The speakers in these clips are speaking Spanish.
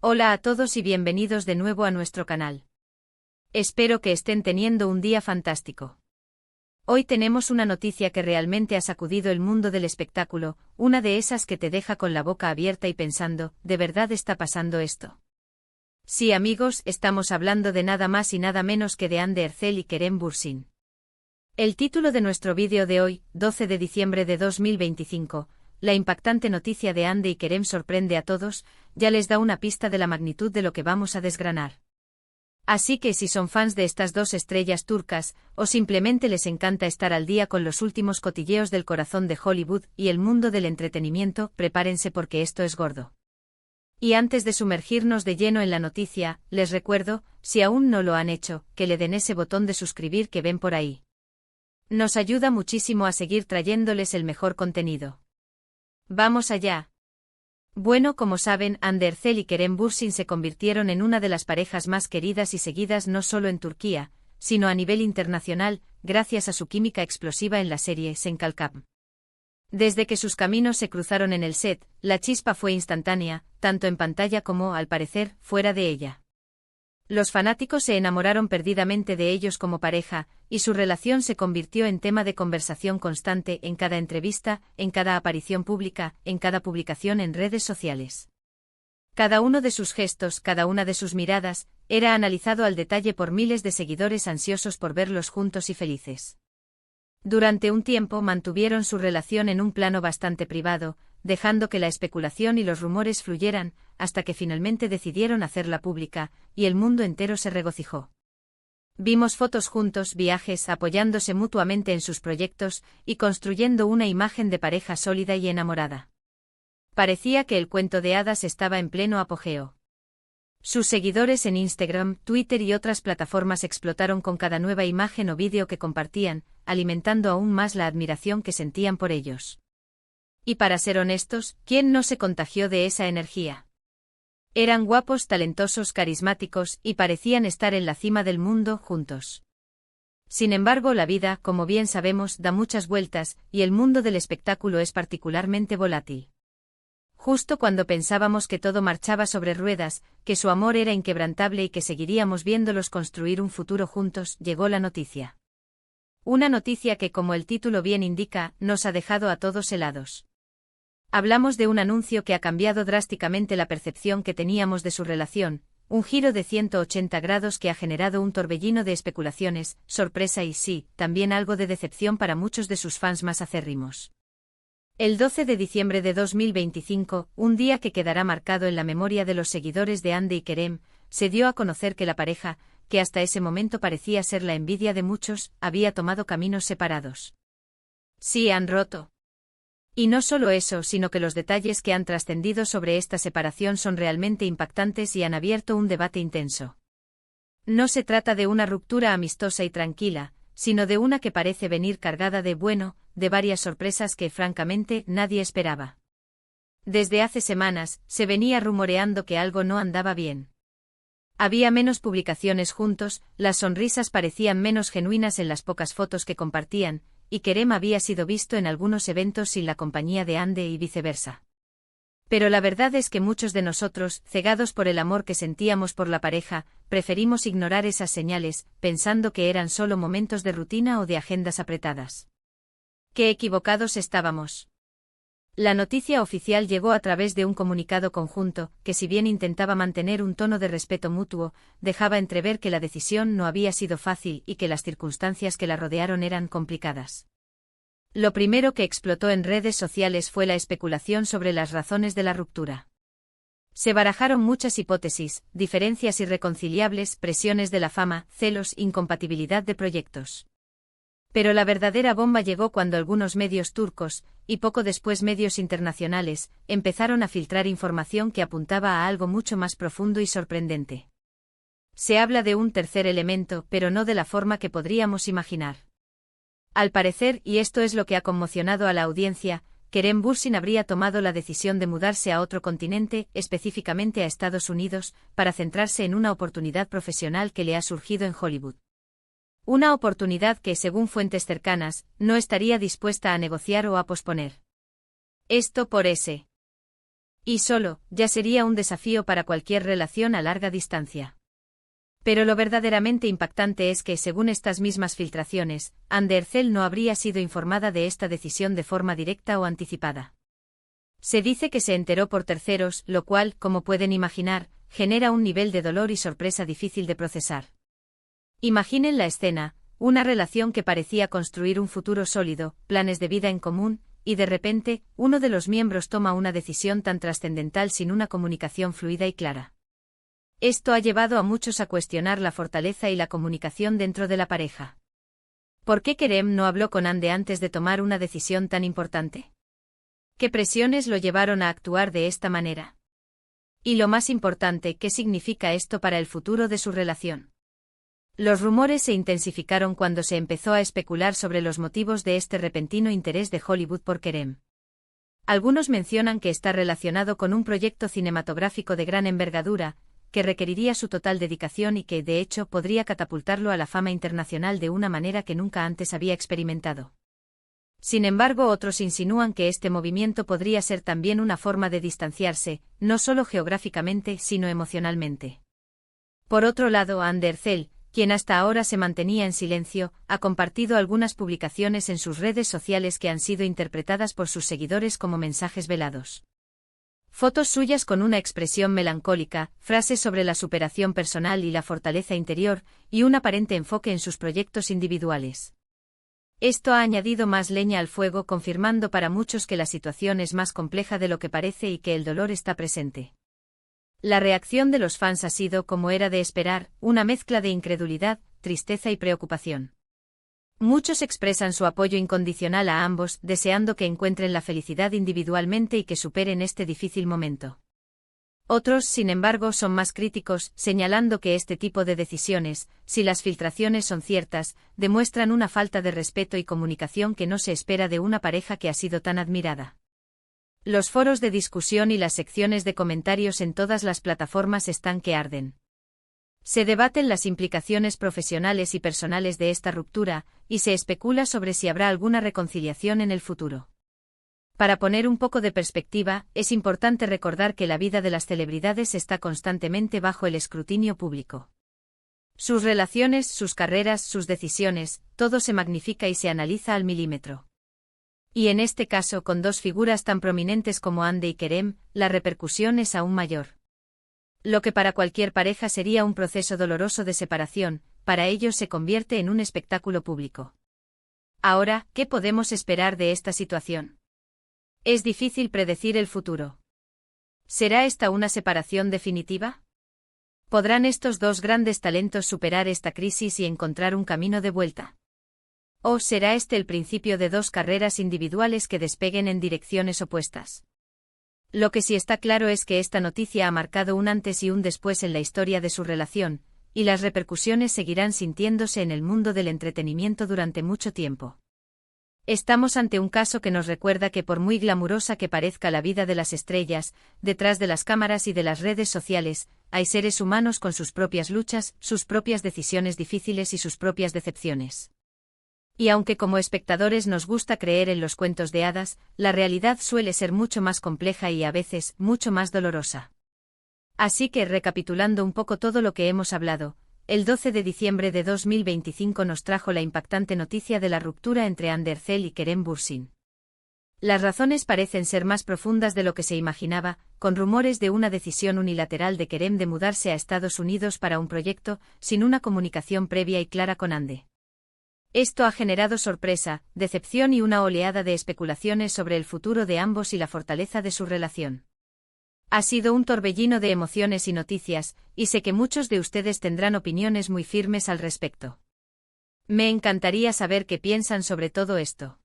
Hola a todos y bienvenidos de nuevo a nuestro canal. Espero que estén teniendo un día fantástico. Hoy tenemos una noticia que realmente ha sacudido el mundo del espectáculo, una de esas que te deja con la boca abierta y pensando, ¿de verdad está pasando esto? Sí amigos, estamos hablando de nada más y nada menos que de Hande Erçel y Kerem Bürsin. El título de nuestro vídeo de hoy, 12 de diciembre de 2025, la impactante noticia de Hande y Kerem sorprende a todos, ya les da una pista de la magnitud de lo que vamos a desgranar. Así que si son fans de estas dos estrellas turcas, o simplemente les encanta estar al día con los últimos cotilleos del corazón de Hollywood y el mundo del entretenimiento, prepárense porque esto es gordo. Y antes de sumergirnos de lleno en la noticia, les recuerdo, si aún no lo han hecho, que le den ese botón de suscribir que ven por ahí. Nos ayuda muchísimo a seguir trayéndoles el mejor contenido. ¡Vamos allá! Bueno, como saben, Hande Erçel y Kerem Bürsin se convirtieron en una de las parejas más queridas y seguidas no solo en Turquía, sino a nivel internacional, gracias a su química explosiva en la serie Sen Kalkam. Desde que sus caminos se cruzaron en el set, la chispa fue instantánea, tanto en pantalla como, al parecer, fuera de ella. Los fanáticos se enamoraron perdidamente de ellos como pareja, y su relación se convirtió en tema de conversación constante en cada entrevista, en cada aparición pública, en cada publicación en redes sociales. Cada uno de sus gestos, cada una de sus miradas, era analizado al detalle por miles de seguidores ansiosos por verlos juntos y felices. Durante un tiempo mantuvieron su relación en un plano bastante privado, dejando que la especulación y los rumores fluyeran, hasta que finalmente decidieron hacerla pública, y el mundo entero se regocijó. Vimos fotos juntos, viajes, apoyándose mutuamente en sus proyectos, y construyendo una imagen de pareja sólida y enamorada. Parecía que el cuento de hadas estaba en pleno apogeo. Sus seguidores en Instagram, Twitter y otras plataformas explotaron con cada nueva imagen o vídeo que compartían, alimentando aún más la admiración que sentían por ellos. Y para ser honestos, ¿quién no se contagió de esa energía? Eran guapos, talentosos, carismáticos, y parecían estar en la cima del mundo juntos. Sin embargo, la vida, como bien sabemos, da muchas vueltas, y el mundo del espectáculo es particularmente volátil. Justo cuando pensábamos que todo marchaba sobre ruedas, que su amor era inquebrantable y que seguiríamos viéndolos construir un futuro juntos, llegó la noticia. Una noticia que, como el título bien indica, nos ha dejado a todos helados. Hablamos de un anuncio que ha cambiado drásticamente la percepción que teníamos de su relación, un giro de 180 grados que ha generado un torbellino de especulaciones, sorpresa y sí, también algo de decepción para muchos de sus fans más acérrimos. El 12 de diciembre de 2025, un día que quedará marcado en la memoria de los seguidores de Hande y Kerem, se dio a conocer que la pareja, que hasta ese momento parecía ser la envidia de muchos, había tomado caminos separados. Sí, han roto. Y no solo eso, sino que los detalles que han trascendido sobre esta separación son realmente impactantes y han abierto un debate intenso. No se trata de una ruptura amistosa y tranquila, sino de una que parece venir cargada de varias sorpresas que francamente nadie esperaba. Desde hace semanas, se venía rumoreando que algo no andaba bien. Había menos publicaciones juntos, las sonrisas parecían menos genuinas en las pocas fotos que compartían, y Kerem había sido visto en algunos eventos sin la compañía de Hande y viceversa. Pero la verdad es que muchos de nosotros, cegados por el amor que sentíamos por la pareja, preferimos ignorar esas señales, pensando que eran solo momentos de rutina o de agendas apretadas. ¡Qué equivocados estábamos! La noticia oficial llegó a través de un comunicado conjunto, que si bien intentaba mantener un tono de respeto mutuo, dejaba entrever que la decisión no había sido fácil y que las circunstancias que la rodearon eran complicadas. Lo primero que explotó en redes sociales fue la especulación sobre las razones de la ruptura. Se barajaron muchas hipótesis, diferencias irreconciliables, presiones de la fama, celos, incompatibilidad de proyectos. Pero la verdadera bomba llegó cuando algunos medios turcos, y poco después medios internacionales, empezaron a filtrar información que apuntaba a algo mucho más profundo y sorprendente. Se habla de un tercer elemento, pero no de la forma que podríamos imaginar. Al parecer, y esto es lo que ha conmocionado a la audiencia, Kerem Bürsin habría tomado la decisión de mudarse a otro continente, específicamente a Estados Unidos, para centrarse en una oportunidad profesional que le ha surgido en Hollywood. Una oportunidad que, según fuentes cercanas, no estaría dispuesta a negociar o a posponer. Esto por ese. Y solo, ya sería un desafío para cualquier relación a larga distancia. Pero lo verdaderamente impactante es que, según estas mismas filtraciones, Anne Ercel no habría sido informada de esta decisión de forma directa o anticipada. Se dice que se enteró por terceros, lo cual, como pueden imaginar, genera un nivel de dolor y sorpresa difícil de procesar. Imaginen la escena, una relación que parecía construir un futuro sólido, planes de vida en común, y de repente, uno de los miembros toma una decisión tan trascendental sin una comunicación fluida y clara. Esto ha llevado a muchos a cuestionar la fortaleza y la comunicación dentro de la pareja. ¿Por qué Kerem no habló con Anne antes de tomar una decisión tan importante? ¿Qué presiones lo llevaron a actuar de esta manera? Y lo más importante, ¿qué significa esto para el futuro de su relación? Los rumores se intensificaron cuando se empezó a especular sobre los motivos de este repentino interés de Hollywood por Kerem. Algunos mencionan que está relacionado con un proyecto cinematográfico de gran envergadura, que requeriría su total dedicación y que, de hecho, podría catapultarlo a la fama internacional de una manera que nunca antes había experimentado. Sin embargo, otros insinúan que este movimiento podría ser también una forma de distanciarse, no solo geográficamente, sino emocionalmente. Por otro lado, Anne Ercel, quien hasta ahora se mantenía en silencio, ha compartido algunas publicaciones en sus redes sociales que han sido interpretadas por sus seguidores como mensajes velados. Fotos suyas con una expresión melancólica, frases sobre la superación personal y la fortaleza interior, y un aparente enfoque en sus proyectos individuales. Esto ha añadido más leña al fuego, confirmando para muchos que la situación es más compleja de lo que parece y que el dolor está presente. La reacción de los fans ha sido, como era de esperar, una mezcla de incredulidad, tristeza y preocupación. Muchos expresan su apoyo incondicional a ambos, deseando que encuentren la felicidad individualmente y que superen este difícil momento. Otros, sin embargo, son más críticos, señalando que este tipo de decisiones, si las filtraciones son ciertas, demuestran una falta de respeto y comunicación que no se espera de una pareja que ha sido tan admirada. Los foros de discusión y las secciones de comentarios en todas las plataformas están que arden. Se debaten las implicaciones profesionales y personales de esta ruptura, y se especula sobre si habrá alguna reconciliación en el futuro. Para poner un poco de perspectiva, es importante recordar que la vida de las celebridades está constantemente bajo el escrutinio público. Sus relaciones, sus carreras, sus decisiones, todo se magnifica y se analiza al milímetro. Y en este caso, con dos figuras tan prominentes como Anne y Kerem, la repercusión es aún mayor. Lo que para cualquier pareja sería un proceso doloroso de separación, para ellos se convierte en un espectáculo público. Ahora, ¿qué podemos esperar de esta situación? Es difícil predecir el futuro. ¿Será esta una separación definitiva? ¿Podrán estos dos grandes talentos superar esta crisis y encontrar un camino de vuelta? ¿O será este el principio de dos carreras individuales que despeguen en direcciones opuestas? Lo que sí está claro es que esta noticia ha marcado un antes y un después en la historia de su relación, y las repercusiones seguirán sintiéndose en el mundo del entretenimiento durante mucho tiempo. Estamos ante un caso que nos recuerda que por muy glamurosa que parezca la vida de las estrellas, detrás de las cámaras y de las redes sociales, hay seres humanos con sus propias luchas, sus propias decisiones difíciles y sus propias decepciones. Y aunque como espectadores nos gusta creer en los cuentos de hadas, la realidad suele ser mucho más compleja y a veces, mucho más dolorosa. Así que, recapitulando un poco todo lo que hemos hablado, el 12 de diciembre de 2025 nos trajo la impactante noticia de la ruptura entre Anne Ercel y Kerem Bürsin. Las razones parecen ser más profundas de lo que se imaginaba, con rumores de una decisión unilateral de Kerem de mudarse a Estados Unidos para un proyecto, sin una comunicación previa y clara con Anne. Esto ha generado sorpresa, decepción y una oleada de especulaciones sobre el futuro de ambos y la fortaleza de su relación. Ha sido un torbellino de emociones y noticias, y sé que muchos de ustedes tendrán opiniones muy firmes al respecto. Me encantaría saber qué piensan sobre todo esto.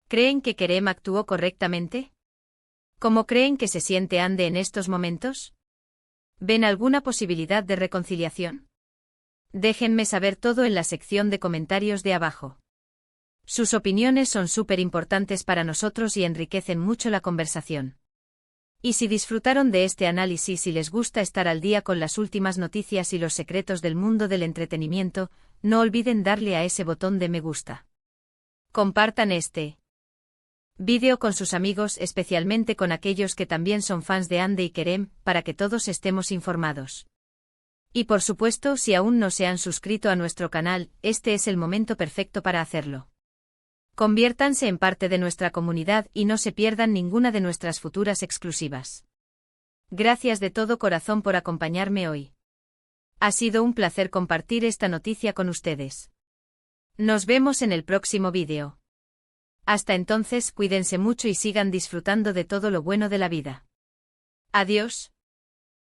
¿Creen que Kerem actuó correctamente? ¿Cómo creen que se siente Anne en estos momentos? ¿Ven alguna posibilidad de reconciliación? Déjenme saber todo en la sección de comentarios de abajo. Sus opiniones son súper importantes para nosotros y enriquecen mucho la conversación. Y si disfrutaron de este análisis y les gusta estar al día con las últimas noticias y los secretos del mundo del entretenimiento, no olviden darle a ese botón de me gusta. Compartan este Vídeo con sus amigos, especialmente con aquellos que también son fans de Hande y Kerem, para que todos estemos informados. Y por supuesto, si aún no se han suscrito a nuestro canal, este es el momento perfecto para hacerlo. Conviértanse en parte de nuestra comunidad y no se pierdan ninguna de nuestras futuras exclusivas. Gracias de todo corazón por acompañarme hoy. Ha sido un placer compartir esta noticia con ustedes. Nos vemos en el próximo vídeo. Hasta entonces, cuídense mucho y sigan disfrutando de todo lo bueno de la vida. Adiós.